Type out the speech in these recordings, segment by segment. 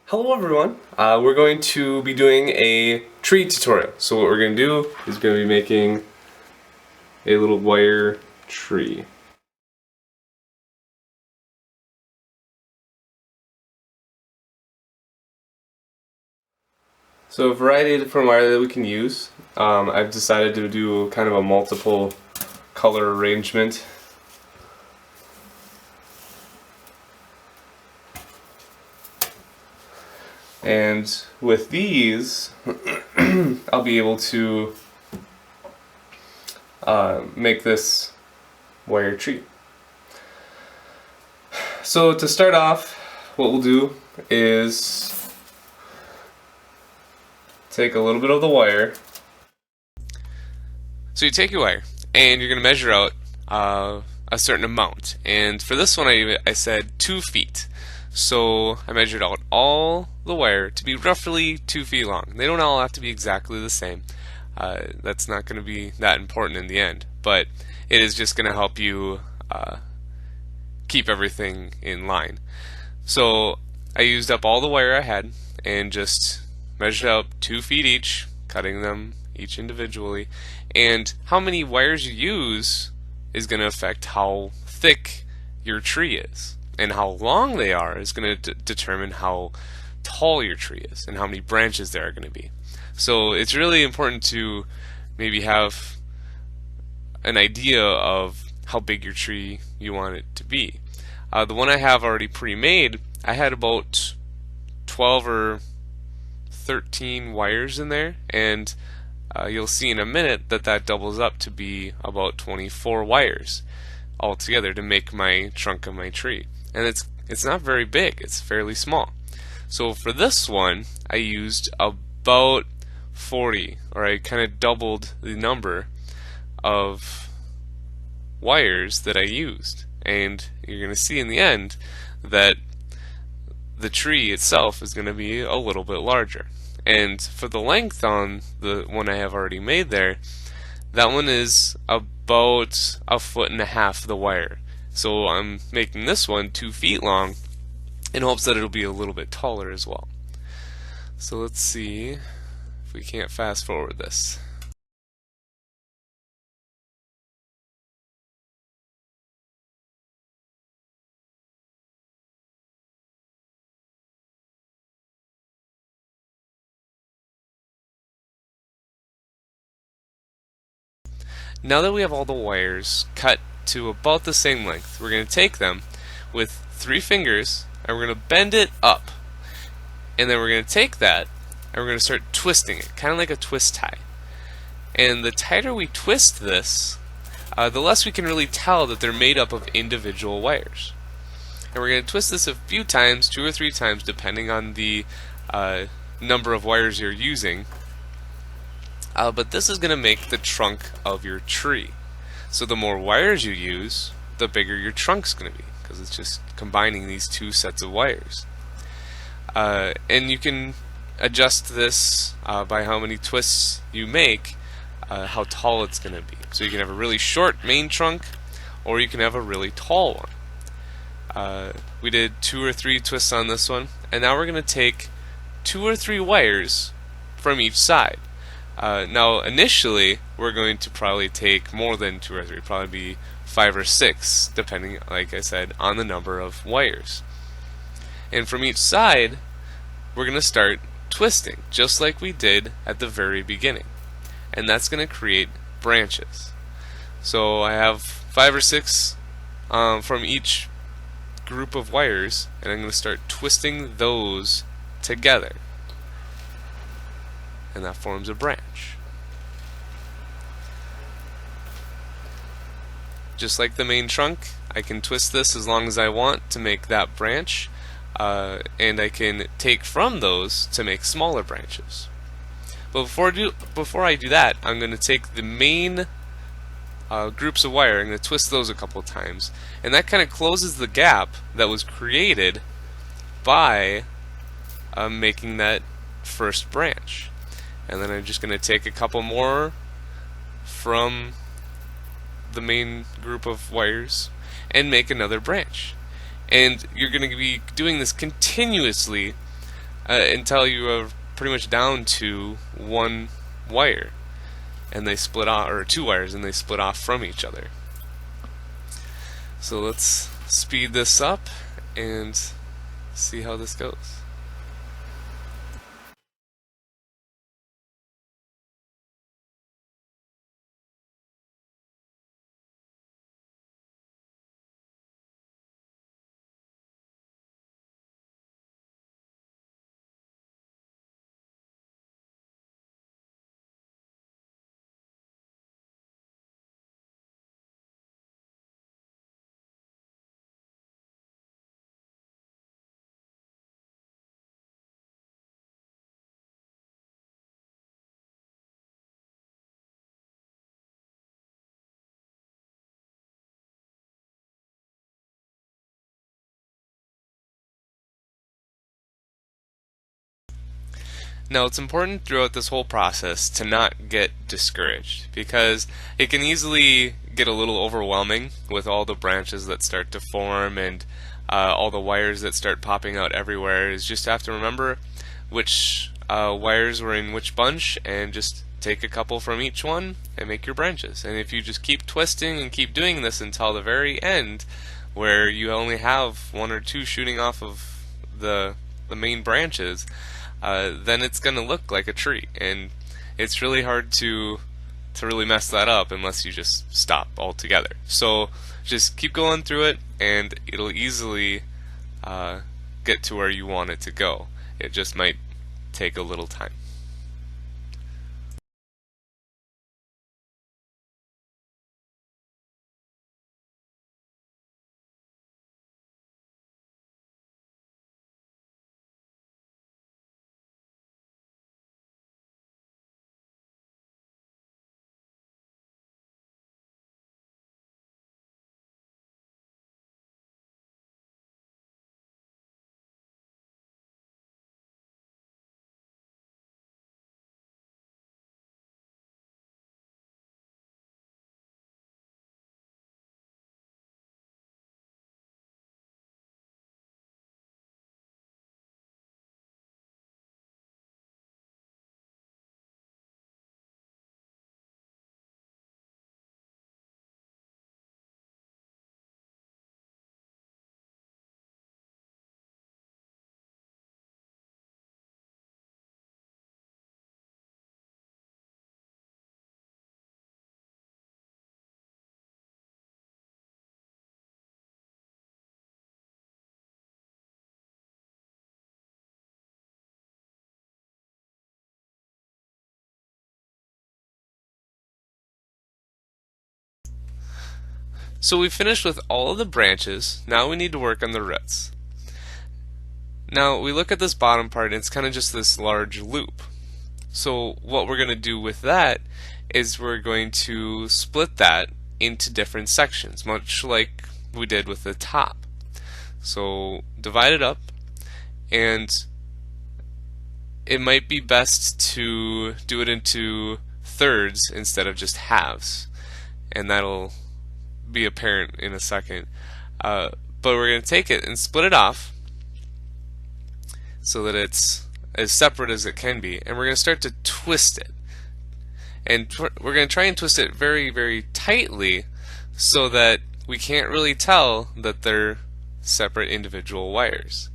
Hello everyone, we're going to be doing a tree tutorial. So what we're going to do is going to be making a little wire tree. So a variety of different wire that we can use. I've decided to do kind of a multiple color arrangement. And with these, I'll be able to make this wire tree. So to start off, what we'll do is take a little bit of the wire. So you take your wire and you're going to measure out a certain amount. And for this one I said 2 feet. So I measured out all the wire to be roughly 2 feet long. They don't all have to be exactly the same. That's not going to be that important in the end. But it is just going to help you keep everything in line. So I used up all the wire I had and just measured out 2 feet each, cutting them each individually. And how many wires you use is going to affect how thick your tree is. And how long they are is going to determine how tall your tree is and how many branches there are going to be. So it's really important to maybe have an idea of how big your tree you want it to be. The one I have already pre-made, I had about 12 or 13 wires in there, and you'll see in a minute that that doubles up to be about 24 wires altogether to make my trunk of my tree. And it's not very big, it's fairly small. So for this one, I used about 40, or I kind of doubled the number of wires that I used. And you're going to see in the end that the tree itself is going to be a little bit larger. And for the length on the one I have already made there, that one is about 1.5 feet the wire. So I'm making this one 2 feet long in hopes that it'll be a little bit taller as well. So let's see if we can't fast forward this. Now that we have all the wires cut to about the same length, we're going to take them with 3 fingers and we're going to bend it up. And then we're going to take that and we're going to start twisting it, kind of like a twist tie. And the tighter we twist this, the less we can really tell that they're made up of individual wires. And we're going to twist this a few times, 2 or 3 times, depending on the number of wires you're using. But this is going to make the trunk of your tree. So the more wires you use, the bigger your trunk's going to be, because it's just combining these 2 sets of wires. And you can adjust this by how many twists you make, how tall it's going to be. So you can have a really short main trunk, or you can have a really tall one. We did 2 or 3 twists on this one, and now we're going to take 2 or 3 wires from each side. Now initially we're going to probably take more than 2 or 3, probably be 5 or 6, depending, like I said, on the number of wires. And from each side we're going to start twisting, just like we did at the very beginning. And that's going to create branches. So I have 5 or 6 from each group of wires, and I'm going to start twisting those together. And that forms a branch. Just like the main trunk, I can twist this as long as I want to make that branch, and I can take from those to make smaller branches. But before I do that, I'm going to take the main groups of wire, I'm going to twist those a couple of times, and that kind of closes the gap that was created by making that first branch. And then I'm just going to take a couple more from the main group of wires and make another branch. And you're going to be doing this continuously until you are pretty much down to one wire, and they split off, or two wires, and they split off from each other. So let's speed this up and see how this goes. Now, it's important throughout this whole process to not get discouraged, because it can easily get a little overwhelming with all the branches that start to form and all the wires that start popping out everywhere. Is just have to remember which wires were in which bunch and just take a couple from each one and make your branches. And if you just keep twisting and keep doing this until the very end, where you only have one or two shooting off of the main branches, then it's going to look like a tree, and it's really hard to really mess that up unless you just stop altogether. So just keep going through it, and it'll easily get to where you want it to go. It just might take a little time. So we finished with all of the branches. Now we need to work on the roots. Now we look at this bottom part, and it's kind of just this large loop. So what we're going to do with that is we're going to split that into different sections, much like we did with the top. So divide it up, and it might be best to do it into thirds instead of just halves, and that'll be apparent in a second. But we're going to take it and split it off so that it's as separate as it can be, and we're going to start to twist it. And we're going to try and twist it very, very tightly so that we can't really tell that they're separate individual wires.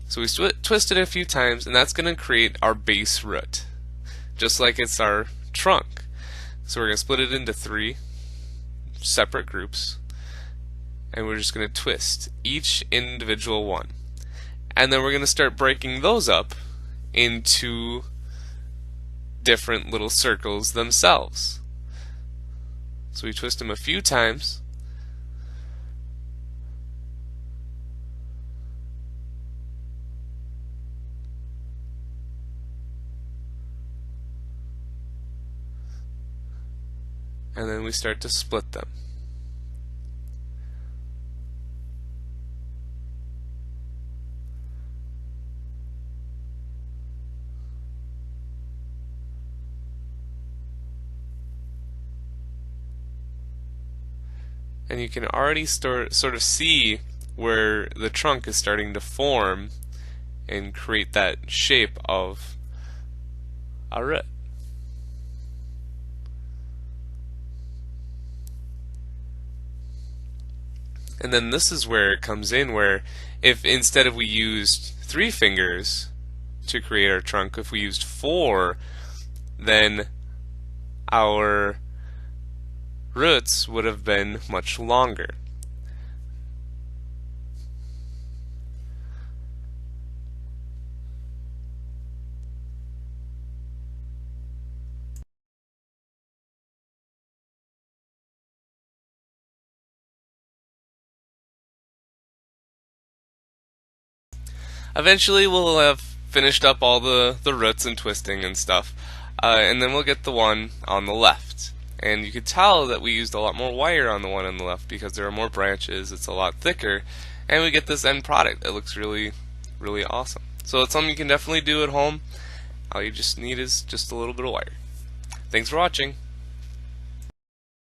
So we twist it a few times, and that's going to create our base root, just like it's our trunk. So we're going to split it into three separate groups, and we're just going to twist each individual one. And then we're going to start breaking those up into different little circles themselves. So we twist them a few times, and then we start to split them. And you can already sort of see where the trunk is starting to form and create that shape of a root. And then this is where it comes in, where if instead of we used 3 fingers to create our trunk, if we used 4, then our roots would have been much longer. Eventually we'll have finished up all the roots and twisting and stuff, and then we'll get the one on the left. And you could tell that we used a lot more wire on the one on the left because there are more branches, it's a lot thicker, and we get this end product that looks really, really awesome. So it's something you can definitely do at home. All you just need is just a little bit of wire. Thanks for watching.